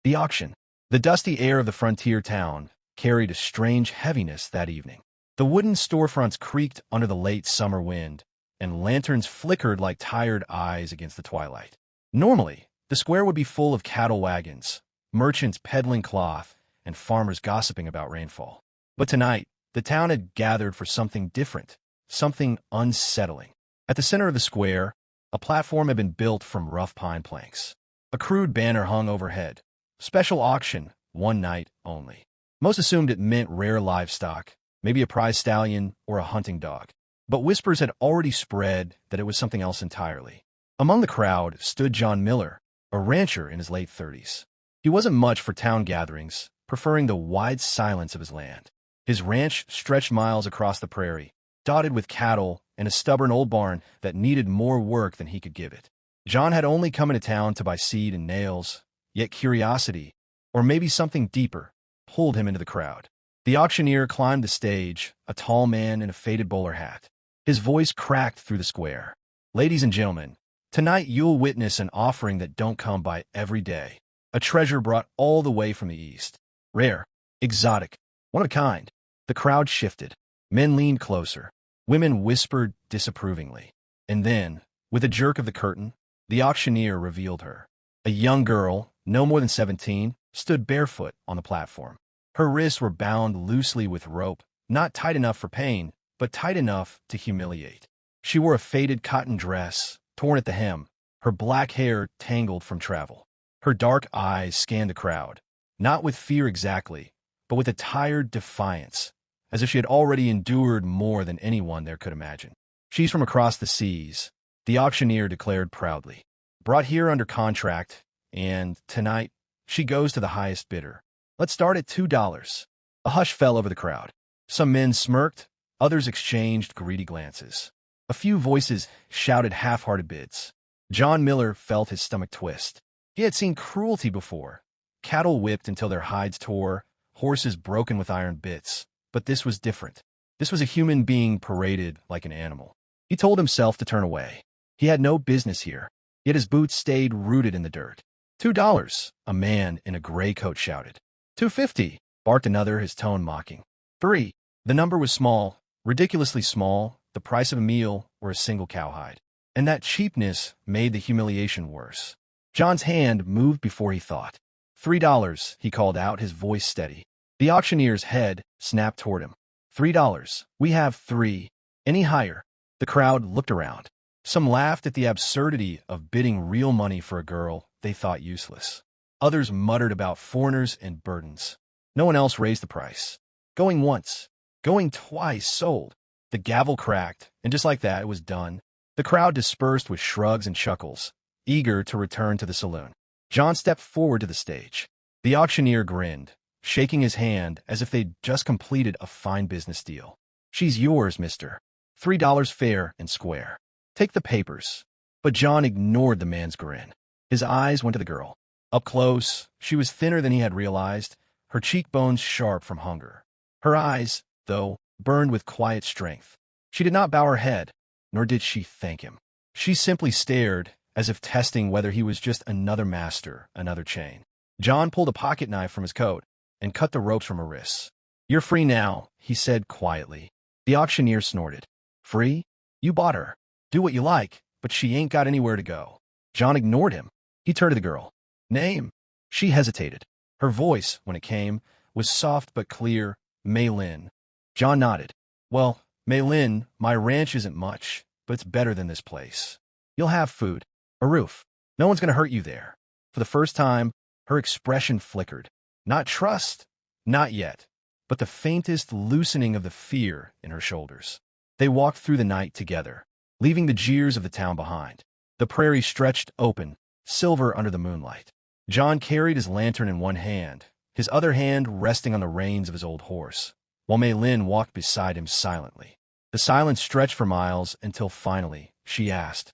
The auction. The dusty air of the frontier town carried a strange heaviness that evening. The wooden storefronts creaked under the late summer wind, and lanterns flickered like tired eyes against the twilight. Normally, the square would be full of cattle wagons, merchants peddling cloth, and farmers gossiping about rainfall. But tonight, the town had gathered for something different, something unsettling. At the center of the square, a platform had been built from rough pine planks. A crude banner hung overhead. Special auction, one night only. Most assumed it meant rare livestock, maybe a prize stallion or a hunting dog. But whispers had already spread that it was something else entirely. Among the crowd stood John Miller, a rancher in his late 30s. He wasn't much for town gatherings, preferring the wide silence of his land. His ranch stretched miles across the prairie, dotted with cattle and a stubborn old barn that needed more work than he could give it. John had only come into town to buy seed and nails, yet curiosity, or maybe something deeper, pulled him into the crowd. The auctioneer climbed the stage, a tall man in a faded bowler hat. His voice cracked through the square. "Ladies and gentlemen, tonight you'll witness an offering that don't come by every day. A treasure brought all the way from the east. Rare, exotic, one of a kind." The crowd shifted. Men leaned closer. Women whispered disapprovingly. And then, with a jerk of the curtain, the auctioneer revealed her. A young girl, no more than 17, stood barefoot on the platform. Her wrists were bound loosely with rope, not tight enough for pain, but tight enough to humiliate. She wore a faded cotton dress, torn at the hem, her black hair tangled from travel. Her dark eyes scanned the crowd, not with fear exactly, but with a tired defiance, as if she had already endured more than anyone there could imagine. "She's from across the seas," the auctioneer declared proudly. "Brought here under contract, and tonight, she goes to the highest bidder. Let's start at $2. A hush fell over the crowd. Some men smirked, others exchanged greedy glances. A few voices shouted half-hearted bids. John Miller felt his stomach twist. He had seen cruelty before. Cattle whipped until their hides tore, horses broken with iron bits. But this was different. This was a human being paraded like an animal. He told himself to turn away. He had no business here, yet his boots stayed rooted in the dirt. $2, a man in a gray coat shouted. $2.50, barked another, his tone mocking. $3. The number was small, ridiculously small, the price of a meal or a single cowhide. And that cheapness made the humiliation worse. John's hand moved before he thought. $3, he called out, his voice steady. The auctioneer's head snapped toward him. $3. We have 3. Any higher? The crowd looked around. Some laughed at the absurdity of bidding real money for a girl they thought useless. Others muttered about foreigners and burdens. No one else raised the price. Going once, going twice, sold. The gavel cracked, and just like that, it was done. The crowd dispersed with shrugs and chuckles, eager to return to the saloon. John stepped forward to the stage. The auctioneer grinned, shaking his hand as if they'd just completed a fine business deal. "She's yours, mister. $3 fair and square. Take the papers." But John ignored the man's grin. His eyes went to the girl. Up close, she was thinner than he had realized, her cheekbones sharp from hunger. Her eyes, though, burned with quiet strength. She did not bow her head, nor did she thank him. She simply stared, as if testing whether he was just another master, another chain. John pulled a pocket knife from his coat and cut the ropes from her wrists. "You're free now," he said quietly. The auctioneer snorted. "Free? You bought her. Do what you like, but she ain't got anywhere to go." John ignored him. He turned to the girl. "Name?" She hesitated. Her voice, when it came, was soft but clear. "Mei Lin." John nodded. "Well, Mei Lin, my ranch isn't much, but it's better than this place. You'll have food, a roof. No one's going to hurt you there." For the first time, her expression flickered. Not trust, not yet, but the faintest loosening of the fear in her shoulders. They walked through the night together, leaving the jeers of the town behind. The prairie stretched open, silver under the moonlight. John carried his lantern in one hand, his other hand resting on the reins of his old horse, while Mei Lin walked beside him silently. The silence stretched for miles until finally she asked,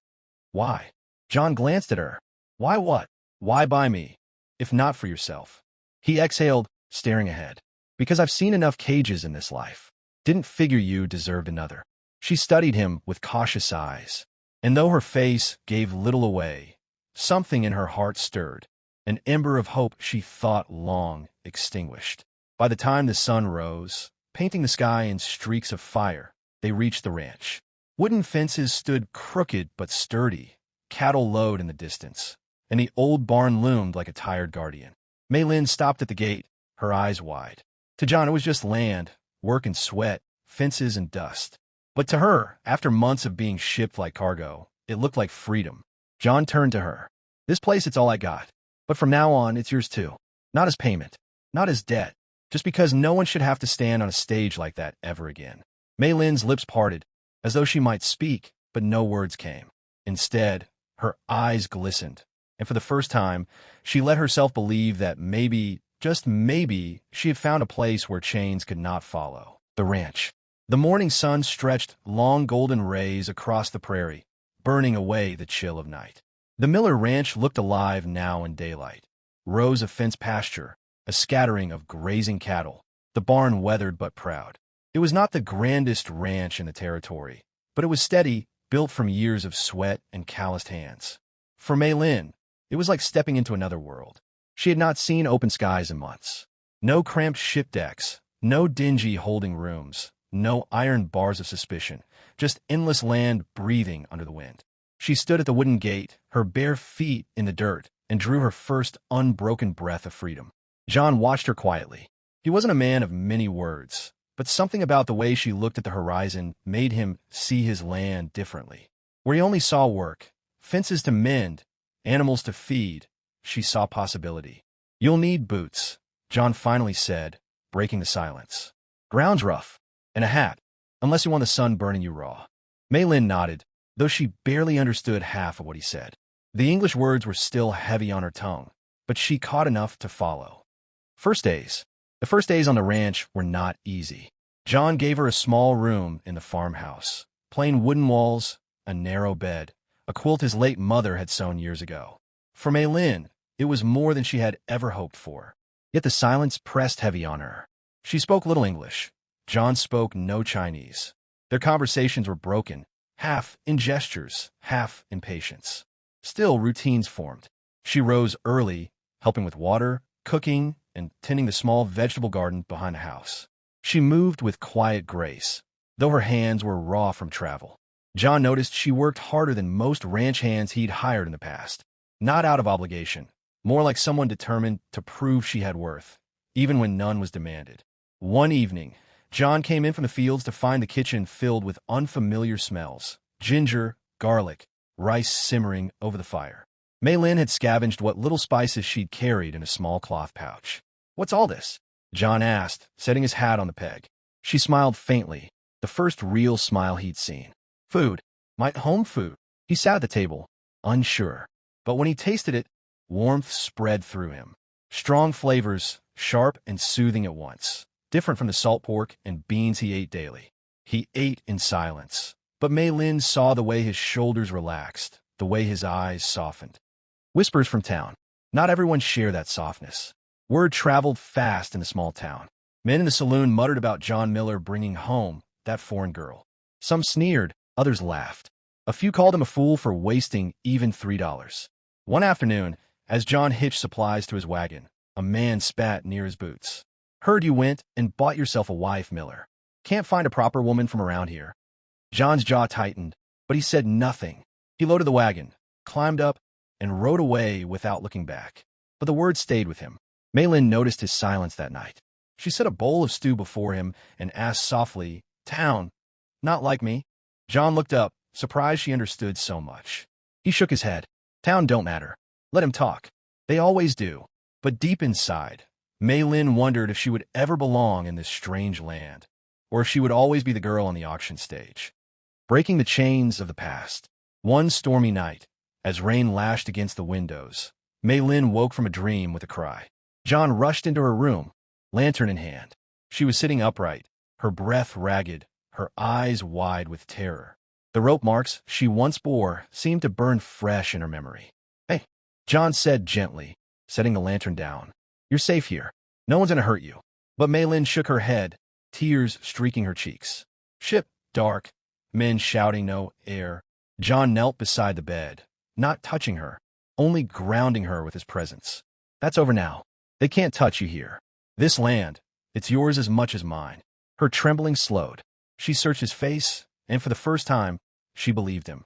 "Why?" John glanced at her. "Why what? Why buy me, if not for yourself?" He exhaled, staring ahead. "Because I've seen enough cages in this life. Didn't figure you deserved another." She studied him with cautious eyes, and though her face gave little away, something in her heart stirred. an ember of hope she thought long extinguished. By the time the sun rose, painting the sky in streaks of fire, they reached the ranch. Wooden fences stood crooked but sturdy, cattle lowed in the distance, and the old barn loomed like a tired guardian. Mei Lin stopped at the gate, her eyes wide. To John, it was just land, work and sweat, fences and dust. But to her, after months of being shipped like cargo, it looked like freedom. John turned to her. This place, it's all I got. But from now on, it's yours too. Not as payment, not as debt, just because no one should have to stand on a stage like that ever again. Mei Lin's lips parted, as though she might speak, but no words came. Instead, her eyes glistened, and for the first time, she let herself believe that maybe, just maybe, she had found a place where chains could not follow. The ranch. The morning sun stretched long golden rays across the prairie, burning away the chill of night. The Miller Ranch looked alive now in daylight. Rows of fenced pasture, a scattering of grazing cattle, the barn weathered but proud. It was not the grandest ranch in the territory, but it was steady, built from years of sweat and calloused hands. For Mei Lin, it was like stepping into another world. She had not seen open skies in months. No cramped ship decks, no dingy holding rooms, no iron bars of suspicion, just endless land breathing under the wind. She stood at the wooden gate, her bare feet in the dirt, and drew her first unbroken breath of freedom. John watched her quietly. He wasn't a man of many words, but something about the way she looked at the horizon made him see his land differently. Where he only saw work, fences to mend, animals to feed, she saw possibility. "You'll need boots," John finally said, breaking the silence. "Ground's rough, and a hat, unless you want the sun burning you raw." Mei Lin nodded, though she barely understood half of what he said. The English words were still heavy on her tongue, but she caught enough to follow. The first days on the ranch were not easy. John gave her a small room in the farmhouse, plain wooden walls, a narrow bed, a quilt his late mother had sewn years ago. For Mei Lin, it was more than she had ever hoped for. Yet the silence pressed heavy on her. She spoke little English. John spoke no Chinese. Their conversations were broken, half in gestures, half in patience. Still, routines formed. She rose early, helping with water, cooking, and tending the small vegetable garden behind the house. She moved with quiet grace, though her hands were raw from travel. John noticed she worked harder than most ranch hands he'd hired in the past. Not out of obligation, more like someone determined to prove she had worth, even when none was demanded. One evening, John came in from the fields to find the kitchen filled with unfamiliar smells: ginger, garlic, rice simmering over the fire. Mei Lin had scavenged what little spices she'd carried in a small cloth pouch. "What's all this?" John asked, setting his hat on the peg. She smiled faintly, the first real smile he'd seen. "Food. My home food." He sat at the table, unsure. But when he tasted it, warmth spread through him. Strong flavors, sharp and soothing at once, different from the salt pork and beans he ate daily. He ate in silence, but Mei Lin saw the way his shoulders relaxed, the way his eyes softened. Whispers from town. Not everyone shared that softness. Word traveled fast in the small town. Men in the saloon muttered about John Miller bringing home that foreign girl. Some sneered, others laughed. A few called him a fool for wasting even $3. One afternoon, as John hitched supplies to his wagon, a man spat near his boots. "Heard you went and bought yourself a wife, Miller. Can't find a proper woman from around here." John's jaw tightened, but he said nothing. He loaded the wagon, climbed up, and rode away without looking back. But the words stayed with him. Mei Lin noticed his silence that night. She set a bowl of stew before him and asked softly, "Town? Not like me?" John looked up, surprised she understood so much. He shook his head. "Town don't matter. Let him talk. They always do." But deep inside, Mei Lin wondered if she would ever belong in this strange land, or if she would always be the girl on the auction stage. Breaking the chains of the past. One stormy night, as rain lashed against the windows, Mei Lin woke from a dream with a cry. John rushed into her room, lantern in hand. She was sitting upright, her breath ragged, her eyes wide with terror. The rope marks she once bore seemed to burn fresh in her memory. "Hey," John said gently, setting the lantern down. "You're safe here. No one's gonna hurt you." But Mei Lin shook her head, tears streaking her cheeks. Ship, dark, men shouting, no air. John knelt beside the bed, not touching her, only grounding her with his presence. That's over now. They can't touch you here. This land, it's yours as much as mine. Her trembling slowed. She searched his face, and for the first time, she believed him.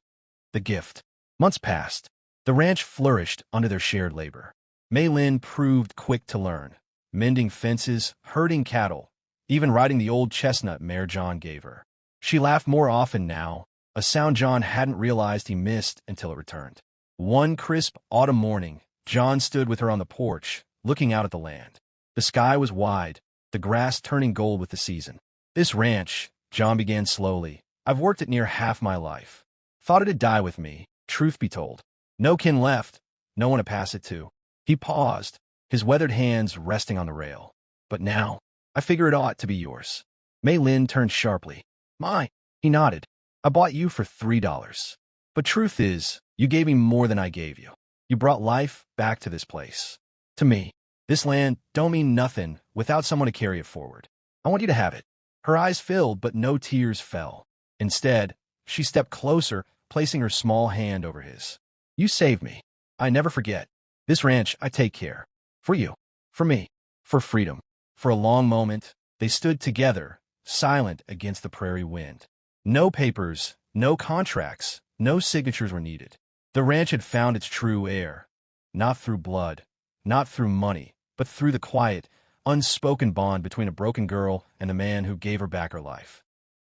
The gift. Months passed. The ranch flourished under their shared labor. Mei Lin proved quick to learn, mending fences, herding cattle, even riding the old chestnut mare John gave her. She laughed more often now, a sound John hadn't realized he missed until it returned. One crisp autumn morning, John stood with her on the porch, looking out at the land. The sky was wide, the grass turning gold with the season. This ranch, John began slowly, I've worked it near half my life. Thought it'd die with me, truth be told. No kin left, no one to pass it to. He paused, his weathered hands resting on the rail. But now, I figure it ought to be yours. Mei Lin turned sharply. Mine, he nodded. I bought you for $3. But truth is, you gave me more than I gave you. You brought life back to this place. To me, this land don't mean nothing without someone to carry it forward. I want you to have it. Her eyes filled, but no tears fell. Instead, she stepped closer, placing her small hand over his. You saved me. I never forget. This ranch, I take care. For you. For me. For freedom. For a long moment, they stood together, silent against the prairie wind. No papers, no contracts, no signatures were needed. The ranch had found its true heir. Not through blood, not through money, but through the quiet, unspoken bond between a broken girl and the man who gave her back her life.